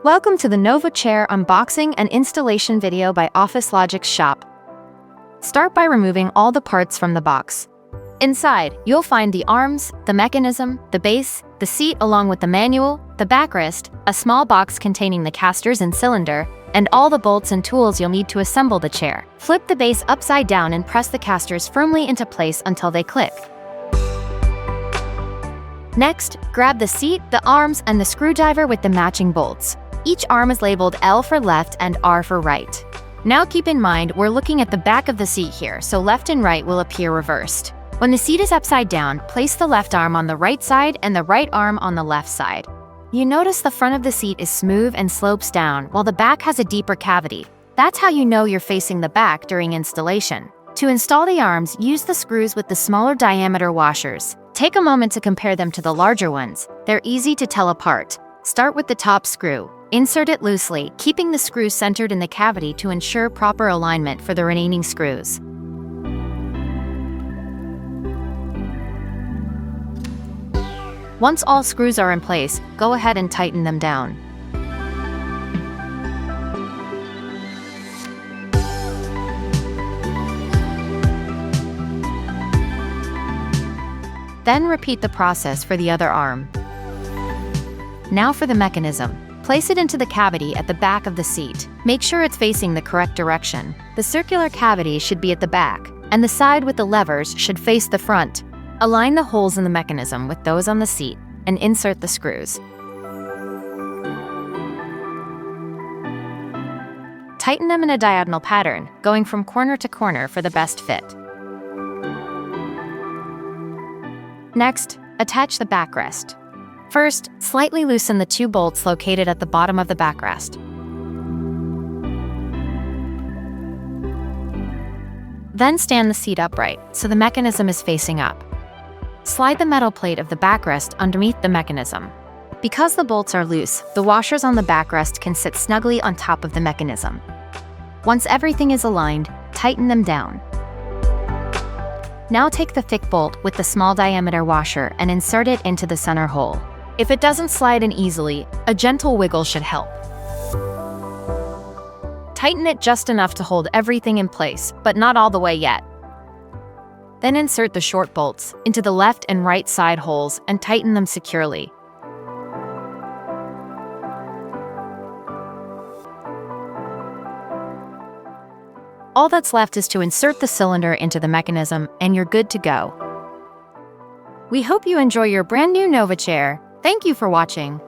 Welcome to the Nova Chair unboxing and installation video by OfficeLogix Shop. Start by removing all the parts from the box. Inside, you'll find the arms, the mechanism, the base, the seat along with the manual, the backrest, a small box containing the casters and cylinder, and all the bolts and tools you'll need to assemble the chair. Flip the base upside down and press the casters firmly into place until they click. Next, grab the seat, the arms, and the screwdriver with the matching bolts. Each arm is labeled L for left and R for right. Now keep in mind, we're looking at the back of the seat here, so left and right will appear reversed. When the seat is upside down, place the left arm on the right side and the right arm on the left side. You notice the front of the seat is smooth and slopes down, while the back has a deeper cavity. That's how you know you're facing the back during installation. To install the arms, use the screws with the smaller diameter washers. Take a moment to compare them to the larger ones. They're easy to tell apart. Start with the top screw. Insert it loosely, keeping the screws centered in the cavity to ensure proper alignment for the remaining screws. Once all screws are in place, go ahead and tighten them down. Then repeat the process for the other arm. Now for the mechanism. Place it into the cavity at the back of the seat. Make sure it's facing the correct direction. The circular cavity should be at the back, and the side with the levers should face the front. Align the holes in the mechanism with those on the seat, and insert the screws. Tighten them in a diagonal pattern, going from corner to corner for the best fit. Next, attach the backrest. First, slightly loosen the two bolts located at the bottom of the backrest. Then stand the seat upright, so the mechanism is facing up. Slide the metal plate of the backrest underneath the mechanism. Because the bolts are loose, the washers on the backrest can sit snugly on top of the mechanism. Once everything is aligned, tighten them down. Now take the thick bolt with the small diameter washer and insert it into the center hole. If it doesn't slide in easily, a gentle wiggle should help. Tighten it just enough to hold everything in place, but not all the way yet. Then insert the short bolts into the left and right side holes and tighten them securely. All that's left is to insert the cylinder into the mechanism, and you're good to go. We hope you enjoy your brand new Nova Chair. Thank you for watching.